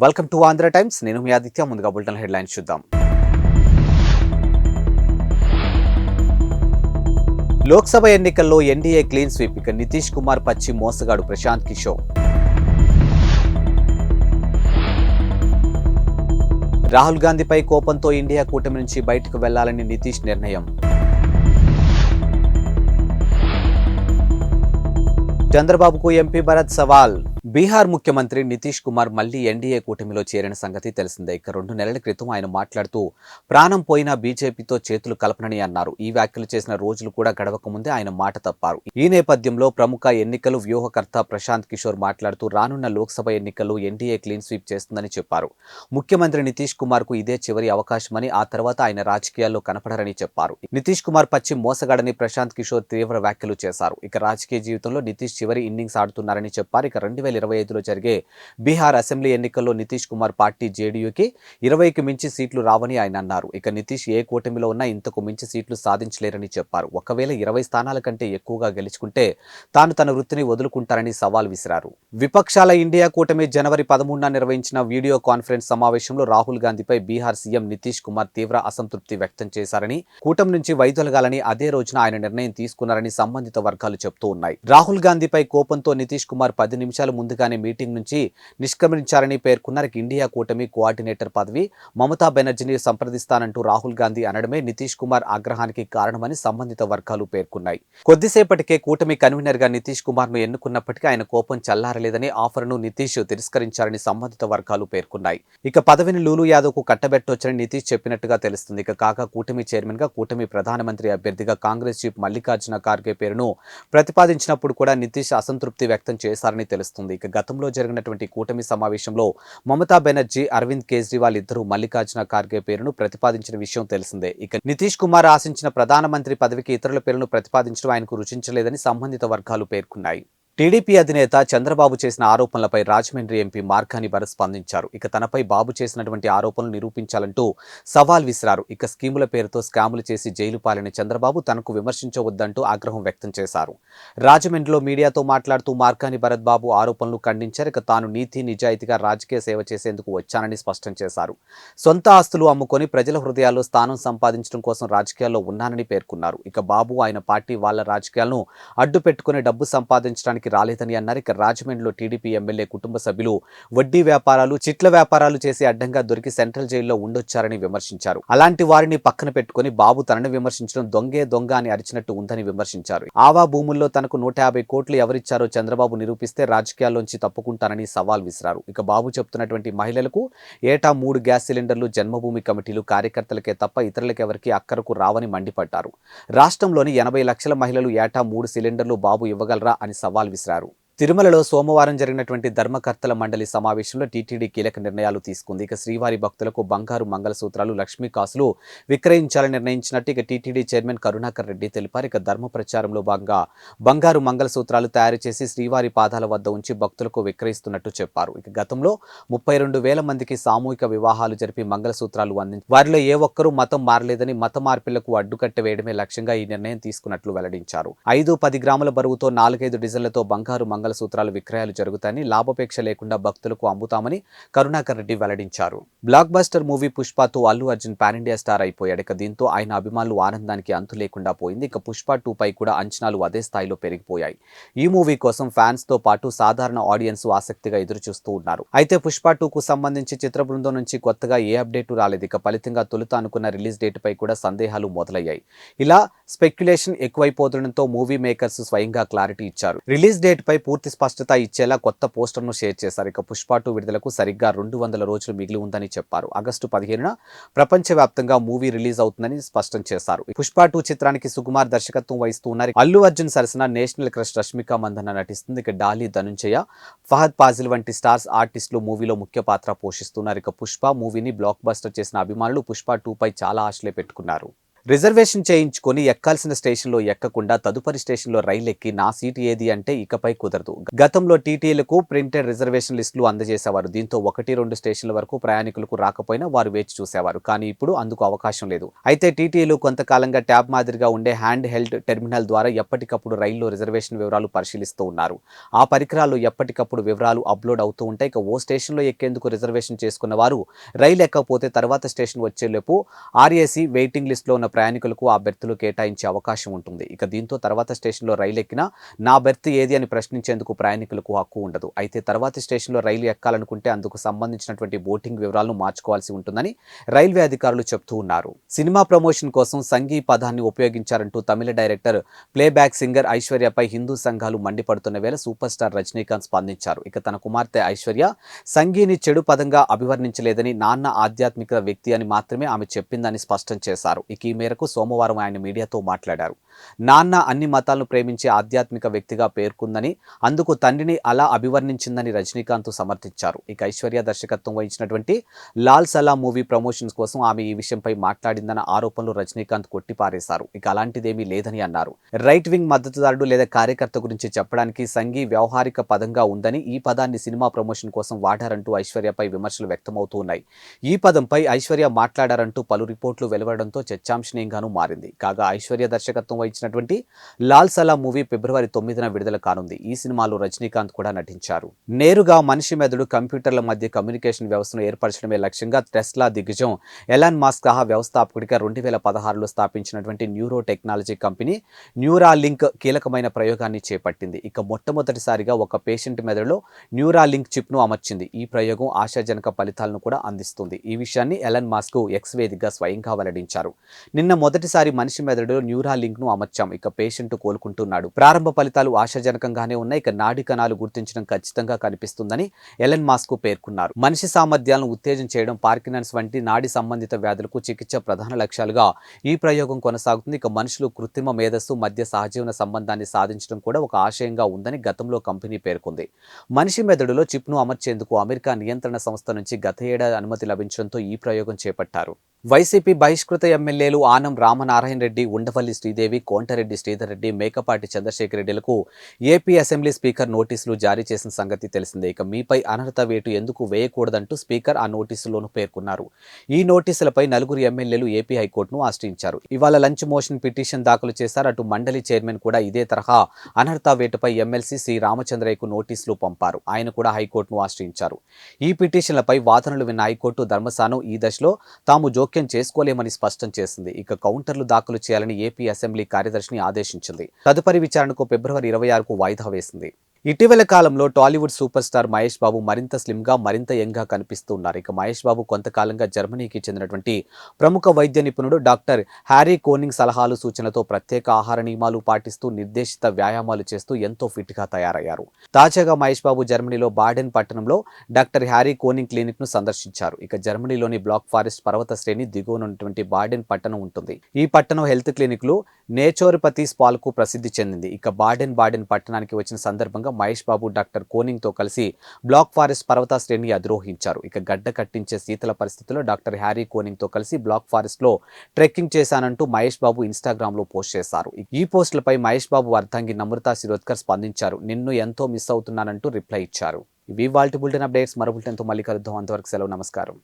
Welcome to Andhra times. నేను మీ ఆదిత్య. ముందుగా bulletin headlines చూద్దాం. లోక్సభ ఎన్నికల్లో ఎన్డీఏ క్లీన్ స్వీప్. ఇక నితీష్ కుమార్ పచ్చి మోసగాడు ప్రశాంత్ కిషోర్. రాహుల్ గాంధీపై కోపంతో ఇండియా కూటమి నుంచి బయటకు వెళ్లాలని నితీష్ నిర్ణయం. చంద్రబాబుకు ఎంపీ భరత్ సవాల్. బీహార్ ముఖ్యమంత్రి నితీష్ కుమార్ మళ్లీ ఎన్డీఏ కూటమిలో చేరిన సంగతి తెలిసిందే. ఇక 2 నెలల క్రితం ఆయన మాట్లాడుతూ ప్రాణం పోయినా బీజేపీతో చేతులు కలపనని అన్నారు. ఈ వ్యాఖ్యలు చేసిన రోజులు కూడా గడవక ముందే ఆయన మాట తప్పారు. ఈ నేపథ్యంలో ప్రముఖ ఎన్నికలు వ్యూహకర్త ప్రశాంత్ కిషోర్ మాట్లాడుతూ రానున్న లోక్సభ ఎన్నికల్లో ఎన్డీఏ క్లీన్ స్వీప్ చేస్తుందని చెప్పారు. ముఖ్యమంత్రి నితీష్ కుమార్ కు ఇదే చివరి అవకాశమని, ఆ తర్వాత ఆయన రాజకీయాల్లో కనపడరని చెప్పారు. నితీష్ కుమార్ పచ్చి మోసగాడని ప్రశాంత్ కిషోర్ తీవ్ర వ్యాఖ్యలు చేశారు. ఇక రాజకీయ జీవితంలో నితీష్ చివరి ఇన్నింగ్స్ ఆడుతున్నారని చెప్పారు. ఇక 2025లో జరిగే బీహార్ అసెంబ్లీ ఎన్నికల్లో నితీష్ కుమార్ పార్టీ జేడీయూకి 20కి మించి సీట్లు రావని ఆయన అన్నారు. ఇక నితీష్ ఏ కూటమిలో ఉన్నా ఇంతకు మించి సీట్లు సాధించలేరని చెప్పారు. ఒకవేళ 20 స్థానాల కంటే ఎక్కువగా గెలుచుకుంటే తాను తన వృత్తిని వదులుకుంటారని సవాల్ విసిరారు. విపక్షాల ఇండియా కూటమి జనవరి 13న నిర్వహించిన వీడియో కాన్ఫరెన్స్ సమావేశంలో రాహుల్ గాంధీపై బీహార్ సీఎం నితీష్ కుమార్ తీవ్ర అసంతృప్తి వ్యక్తం చేశారని, కూటమి నుంచి వైదొలగాలని అదే రోజున ఆయన నిర్ణయం తీసుకున్నారని సంబంధిత వర్గాలు చెబుతూ ఉన్నాయి. రాహుల్ గాంధీపై కోపంతో నితీష్ కుమార్ 10 నిమిషాల ముందుగానే మీటింగ్ నుంచి నిష్క్రమించారని పేర్కొన్నారు. ఇండియా కూటమి కోఆర్డినేటర్ పదవి మమతా బెనర్జీని సంప్రదిస్తానంటూ రాహుల్ గాంధీ అనడమే నితీష్ కుమార్ ఆగ్రహానికి కారణమని సంబంధిత వర్గాలు పేర్కొన్నాయి. కొద్దిసేపటికే కూటమి కన్వీనర్ గా నితీష్ కుమార్ ను ఎన్నుకున్నప్పటికీ ఆయన కోపం చల్లారలేదని, ఆఫర్ను నితీష్ తిరస్కరించారని సంబంధిత వర్గాలు పేర్కొన్నాయి. ఇక పదవిని లూలు యాదవ్ కు కట్టబెట్టొచ్చని నితీష్ చెప్పినట్టుగా తెలుస్తుంది. ఇక కాగా కూటమి చైర్మన్ గా, కూటమి ప్రధానమంత్రి అభ్యర్థిగా కాంగ్రెస్ చీఫ్ మల్లికార్జున ఖార్గే పేరును ప్రతిపాదించినప్పుడు కూడా నితీష్ అసంతృప్తి వ్యక్తం చేశారని తెలుస్తుంది. ఇక గతంలో జరిగినటువంటి కూటమి సమావేశంలో మమతా బెనర్జీ, అరవింద్ కేజ్రీవాల్ ఇద్దరు మల్లికార్జున ఖార్గే పేరును ప్రతిపాదించిన విషయం తెలిసిందే. ఇక నితీష్ కుమార్ ఆశించిన ప్రధానమంత్రి పదవికి ఇతరుల పేరును ప్రతిపాదించడం ఆయనకు రుచించలేదని సంబంధిత వర్గాలు పేర్కొన్నాయి. టీడీపీ అధినేత చంద్రబాబు చేసిన ఆరోపణలపై రాజమండ్రి ఎంపీ మార్గాని భరత్ స్పందించారు. ఇక తనపై బాబు చేసినటువంటి ఆరోపణలు నిరూపించాలంటూ సవాల్ విసిరారు. ఇక స్కీముల పేరుతో స్కాములు చేసి జైలు పాలైన చంద్రబాబు తనకు విమర్శించవద్దంటూ ఆగ్రహం వ్యక్తం చేశారు. రాజమండ్రిలో మీడియాతో మాట్లాడుతూ మార్గాని భరత్ బాబు ఆరోపణలు ఖండించారు. ఇక తాను నీతి నిజాయితీగా రాజకీయ సేవ చేసేందుకు వచ్చానని స్పష్టం చేశారు. సొంత ఆస్తులు అమ్ముకొని ప్రజల హృదయాల్లో స్థానం సంపాదించడం కోసం రాజకీయాల్లో ఉన్నానని పేర్కొన్నారు. ఇక బాబు, ఆయన పార్టీ వాళ్ళ రాజకీయాలను అడ్డు పెట్టుకుని డబ్బు సంపాదించడానికి రాలేదని అన్నారు. ఇక రాజమండ్రిలో టీడీపీ ఎమ్మెల్యే కుటుంబ సభ్యులు వడ్డీ వ్యాపారాలు, చిట్ల వ్యాపారాలు చేసి అడ్డంగా దొరికి సెంట్రల్ జైల్లో ఉండొచ్చారని విమర్శించారు. అలాంటి వారిని పక్కన పెట్టుకుని బాబు తనను విమర్శించడం దొంగే దొంగ అని అరిచినట్టు ఉందని విమర్శించారు. ఆవా భూముల్లో తనకు 150 కోట్లు ఎవరిచ్చారో చంద్రబాబు నిరూపిస్తే రాజకీయాల్లోంచి తప్పుకుంటానని సవాల్ విసిరారు. ఇక బాబు చెప్తున్నటువంటి మహిళలకు ఏటా 3 గ్యాస్ సిలిండర్లు జన్మభూమి కమిటీలు కార్యకర్తలకే తప్ప ఇతరులకెవరికి అక్కరకు రావని మండిపడ్డారు. రాష్ట్రంలోని 80 లక్షల మహిళలు ఏటా 3 సిలిండర్లు బాబు ఇవ్వగలరా అని సవాల్ విసిరారు. తిరుమలలో సోమవారం జరిగినటువంటి ధర్మకర్తల మండలి సమావేశంలో టీటీడీ కీలక నిర్ణయాలు తీసుకుంది. ఇక శ్రీవారి భక్తులకు బంగారు మంగళసూత్రాలు, లక్ష్మీ కాసులు విక్రయించాలని నిర్ణయించినట్టు ఇక టీటీడీ చైర్మన్ కరుణాకర్ రెడ్డి తెలిపారు. ఇక ధర్మ ప్రచారంలో భాగంగా బంగారు మంగళసూత్రాలు తయారు చేసి శ్రీవారి పాదాల వద్ద ఉంచి భక్తులకు విక్రయిస్తున్నట్టు చెప్పారు. ఇక గతంలో 32,000 మందికి సామూహిక వివాహాలు జరిపి మంగళసూత్రాలు అందించి వారిలో ఏ ఒక్కరూ మతం మారలేదని, మత మార్పిళ్లకు అడ్డుకట్ట వేయడమే లక్ష్యంగా ఈ నిర్ణయం తీసుకున్నట్లు వెల్లడించారు. 5-10 గ్రాముల బరువుతో 4-5 డిజైన్లతో బంగారు మంగళసూత్రాలు విక్రయాలు జరుగుతాయని, లాభాపేక్ష లేకుండా భక్తులకు అమ్ముతామని కరుణాకర్ రెడ్డి వెల్లడించారు. బ్లాక్ బస్టర్ మూవీ పుష్పతో Allu Arjun pan India star అయిపోయాడు. ఇక దీంతో ఆయన అభిమానులు ఆనందానికి అంతు లేకుండా పోయింది. ఇక పుష్ప 2 పై కూడా అంచనాలు అదే స్థాయిలో పెరిగిపోయాయి. ఈ మూవీ కోసం ఫ్యాన్స్ తో పాటు సాధారణ ఆడియన్స్ ఆసక్తిగా ఎదురు చూస్తూ ఉన్నారు. అయితే పుష్ప 2 కు సంబంధించి చిత్ర బృందం నుంచి కొత్తగా ఏ అప్డేట్ రాలేదు. ఇక ఫలితంగా తొలుత అనుకున్న రిలీజ్ డేట్ పై కూడా సందేహాలు మొదలయ్యాయి. ఇలా స్పెక్యులేషన్ ఎక్కువైపోతుండటంతో మూవీ మేకర్స్ స్వయంగా క్లారిటీ ఇచ్చారు. రిలీజ్ డేట్ పై పూర్తి స్పష్టత ఇచ్చేలా కొత్త పోస్టర్ను షేర్ చేశారు. ఇక పుష్ప 2 విడుదలకు సరిగ్గా 200 రోజులు మిగిలి ఉందని చెప్పారు. ఆగస్టు 15న ప్రపంచవ్యాప్తంగా మూవీ రిలీజ్ అవుతుందని స్పష్టం చేశారు. పుష్ప 2 చిత్రానికి సుకుమార్ దర్శకత్వం వహిస్తూ ఉన్నారు. అల్లు అర్జున్ సరసన నేషనల్ క్రష్ రష్మిక మందన్న నటిస్తుంది. ఇక డాలీ ధనుంజయ, ఫహద్ ఫాజిల్ వంటి స్టార్స్ ఆర్టిస్టులు మూవీలో ముఖ్య పాత్ర పోషిస్తున్నారు. ఇక పుష్ప మూవీని బ్లాక్ బస్టర్ చేసిన అభిమానులు పుష్ప 2 పై చాలా ఆశలే పెట్టుకున్నారు. రిజర్వేషన్ చేయించుకొని ఎక్కాల్సిన స్టేషన్లో ఎక్కకుండా తదుపరి స్టేషన్లో రైలు ఎక్కి నా సీటు ఏది అంటే ఇకపై కుదరదు. గతంలో టీటీలకు ప్రింటెడ్ రిజర్వేషన్ లిస్టులు అందజేసేవారు. దీంతో 1-2 స్టేషన్ల వరకు ప్రయాణికులకు రాకపోయినా వారు వేచి చూసేవారు. కానీ ఇప్పుడు అందుకు అవకాశం లేదు. అయితే టీటీలు కొంతకాలంగా ట్యాబ్ మాదిరిగా ఉండే హ్యాండ్ హెల్డ్ టెర్మినల్ ద్వారా ఎప్పటికప్పుడు రైల్లో రిజర్వేషన్ వివరాలు పరిశీలిస్తూ ఉన్నారు. ఆ పరికరాల్లో ఎప్పటికప్పుడు వివరాలు అప్లోడ్ అవుతూ ఉంటాయి. ఇక ఓ స్టేషన్లో ఎక్కేందుకు రిజర్వేషన్ చేసుకున్న వారు రైలు ఎక్కకపోతే తర్వాత స్టేషన్ వచ్చేలోపు ఆర్ఏసీ వెయిటింగ్ లిస్టులో ఉన్న ప్రయాణికులకు ఆ బెర్తులు కేటాయించే అవకాశం ఉంటుంది. ఇక దీంతో తర్వాత స్టేషన్లో రైలు ఎక్కినా నా బెర్త్ ఏది అని ప్రశ్నించేందుకు ప్రయాణికులకు హక్కు ఉండదు. అయితే తర్వాతి స్టేషన్లో రైలు ఎక్కాలనుకుంటే అందుకు సంబంధించినటువంటి బోటింగ్ వివరాలను మార్చుకోవాల్సి ఉంటుందని రైల్వే అధికారులు చెబుతూ ఉన్నారు. సినిమా ప్రమోషన్ కోసం సంఘీ పదాన్ని ఉపయోగించారంటూ తమిళ డైరెక్టర్, ప్లేబ్యాక్ సింగర్ ఐశ్వర్యపై హిందూ సంఘాలు మండిపడుతున్న వేళ సూపర్ స్టార్ రజనీకాంత్ స్పందించారు. ఇక తన కుమార్తె ఐశ్వర్య సంఘీని చెడు పదంగా అభివర్ణించలేదని, నాన్న ఆధ్యాత్మిక వ్యక్తి అని మాత్రమే ఆమె చెప్పిందని స్పష్టం చేశారు. ఇక ఈ మేరకు సోమవారం ఆయన మీడియాతో మాట్లాడారు. నాన్న అన్ని మతాలను ప్రేమించే ఆధ్యాత్మిక వ్యక్తిగా పేర్కొందని, అందుకు తండ్రిని అలా అభివర్ణించిందని రజనీకాంత్ సమర్థించారు. ఇక ఐశ్వర్య దర్శకత్వం వహించినటువంటి లాల్ సలాం మూవీ ప్రమోషన్స్ కోసం ఆమె ఈ విషయంపై మాట్లాడిందన్న ఆరోపణలు రజనీకాంత్ కొట్టిపారేశారు. ఇక అలాంటిదేమీ లేదని అన్నారు. రైట్ వింగ్ మద్దతుదారుడు లేదా కార్యకర్త గురించి చెప్పడానికి సంఘీ వ్యవహారిక పదంగా ఉందని, ఈ పదాన్ని సినిమా ప్రమోషన్ కోసం వాడారంటూ ఐశ్వర్యపై విమర్శలు వ్యక్తమవుతూ ఉన్నాయి. ఈ పదంపై ఐశ్వర్య మాట్లాడారంటూ పలు రిపోర్టులు వెలువడడంతో చర్చాంశనీయంగానూ మారింది. కాగా ఐశ్వర్య దర్శకత్వం వహించినటువంటి లాల్ సలాం మూవీ ఫిబ్రవరి 9న విడుదల కానుంది. ఈ సినిమాలో రజనీకాంత్ కూడా నటించారు. నేరుగా మనిషి మెదడు, కంప్యూటర్ల మధ్య కమ్యూనికేషన్ వ్యవస్థను ఏర్పరచడమే లక్ష్యంగా టెస్లా దిగ్గజం ఎలాన్ మస్క్ సహా వ్యవస్థాపకుడిగా 2016లో స్థాపించినటువంటి న్యూరో టెక్నాలజీ కంపెనీ న్యూరాలింక్ కీలకమైన ప్రయోగాన్ని చేపట్టింది. ఇక మొట్టమొదటిసారిగా ఒక పేషెంట్ మెదడులో న్యూరాలింక్ చిప్ను అమర్చింది. ఈ ప్రయోగం ఆశాజనక ఫలితాలను కూడా అందిస్తుంది. ఈ విషయాన్ని ఎలాన్ మస్క్ ఎక్స్ వేదికగా స్వయంగా వెల్లడించారు. నిన్న మొదటిసారి మనిషి మెదడులో న్యూరాలింక్ ను అమర్చాం. ఇక పేషెంట్ కోలుకుంటున్నాడు. ప్రారంభ ఫలితాలు ఆశాజనకంగానే ఉన్నాయి. ఇక నాడి కణాలు గుర్తించడం ఖచ్చితంగా కనిపిస్తుందని ఎలన్ మస్క్ పేర్కొన్నారు. మనిషి సామర్థ్యాలను ఉత్తేజం చేయడం, పార్కిన్సన్స్ వంటి నాడి సంబంధిత వ్యాధులకు చికిత్స ప్రధాన లక్ష్యాలుగా ఈ ప్రయోగం కొనసాగుతుంది. ఇక మనుషులు కృత్రిమ మేధస్సు మధ్య సహజీవన సంబంధాన్ని సాధించడం కూడా ఒక ఆశయంగా ఉందని గతంలో కంపెనీ పేర్కొంది. మనిషి మెదడులో చిప్ను అమర్చేందుకు అమెరికా నియంత్రణ సంస్థ నుంచి గత ఏడాది అనుమతి లభించడంతో ఈ ప్రయోగం చేపట్టారు. వైసీపీ బహిష్కృత ఎమ్మెల్యేలు ఆనం రామనారాయణ రెడ్డి, ఉండవల్లి శ్రీదేవి, కోంటారెడ్డి శ్రీధర్ రెడ్డి, మేకపాటి చంద్రశేఖర్ రెడ్డిలకు ఏపీ అసెంబ్లీ స్పీకర్ నోటీసులు జారీ చేసిన సంగతి తెలిసిందే. ఇక మీపై అనర్హత వేటు ఎందుకు వేయకూడదంటూ స్పీకర్ ఆ నోటీసుల్లోనూ పేర్కొన్నారు. ఈ నోటీసులపై నలుగురు ఎమ్మెల్యేలు ఏపీ హైకోర్టును ఆశ్రయించారు. ఇవాళ లంచ్ మోషన్ పిటిషన్ దాఖలు చేశారు. అటు మండలి చైర్మన్ కూడా ఇదే తరహా అనర్హత వేటుపై ఎమ్మెల్సీ శ్రీ రామచంద్రయ్యకు నోటీసులు పంపారు. ఆయన కూడా హైకోర్టును ఆశ్రయించారు. ఈ పిటిషన్లపై వాదనలు విన్న హైకోర్టు ధర్మస్థానం ఈ దశలో తాము జోక్యం చేసుకోలేమని స్పష్టం చేసింది. ఇక కౌంటర్లు దాఖలు చేయాలని ఏపీ అసెంబ్లీ కార్యదర్శిని ఆదేశించింది. తదుపరి విచారణకు ఫిబ్రవరి 26కు వాయిదా వేసింది. ఇటీవల కాలంలో టాలీవుడ్ సూపర్ స్టార్ మహేష్ బాబు మరింత స్లిమ్గా, మరింత యంగ్గా కనిపిస్తున్నారు. ఇక మహేష్ బాబు కొంతకాలంగా జర్మనీకి చెందినటువంటి ప్రముఖ వైద్య నిపుణుడు డాక్టర్ హ్యారీ కోనింగ్ సలహాలు, సూచనలతో ప్రత్యేక ఆహార నియమాలు పాటిస్తూ నిర్దేశిత వ్యాయామాలు చేస్తూ ఎంతో ఫిట్గా తయారయ్యారు. తాజాగా మహేష్ బాబు జర్మనీలో బాడెన్ పట్టణంలో డాక్టర్ హ్యారీ కోనింగ్ క్లినిక్ను సందర్శించారు. ఇక జర్మనీలోని బ్లాక్ ఫారెస్ట్ పర్వత శ్రేణి దిగువన ఉన్నటువంటి బాడెన్ పట్టణం ఉంటుంది. ఈ పట్టణం హెల్త్ క్లినిక్లు నేచోరిపతి స్పాల్కు ప్రసిద్ధి చెందింది. ఇక బాడెన్ పట్టణానికి వచ్చిన సందర్భంగా మహేష్ బాబు డాక్టర్ కోనింగ్ తో కలిసి బ్లాక్ ఫారెస్ట్ పర్వత శ్రేణిని అధిరోహించారు. ఇక గడ్డ కట్టించే శీతల పరిస్థితుల్లో డాక్టర్ హ్యారీ కోనింగ్ తో కలిసి బ్లాక్ ఫారెస్ట్ లో ట్రెక్కింగ్ చేశానంటూ మహేష్ బాబు ఇన్స్టాగ్రామ్ లో పోస్ట్ చేశారు. ఈ పోస్టులపై మహేష్ బాబు అర్ధాంగి నమ్రతా శిరోద్కర్ స్పందించారు. నిన్ను ఎంతో మిస్ అవుతున్నానంటూ రిప్లై ఇచ్చారు. ఇవి వాల్టి బులెటిన్ అప్డేట్స్. మరో బులెటిన్తో మళ్ళీ కలుద్దాం. అంతవరకు సెలవు. నమస్కారం.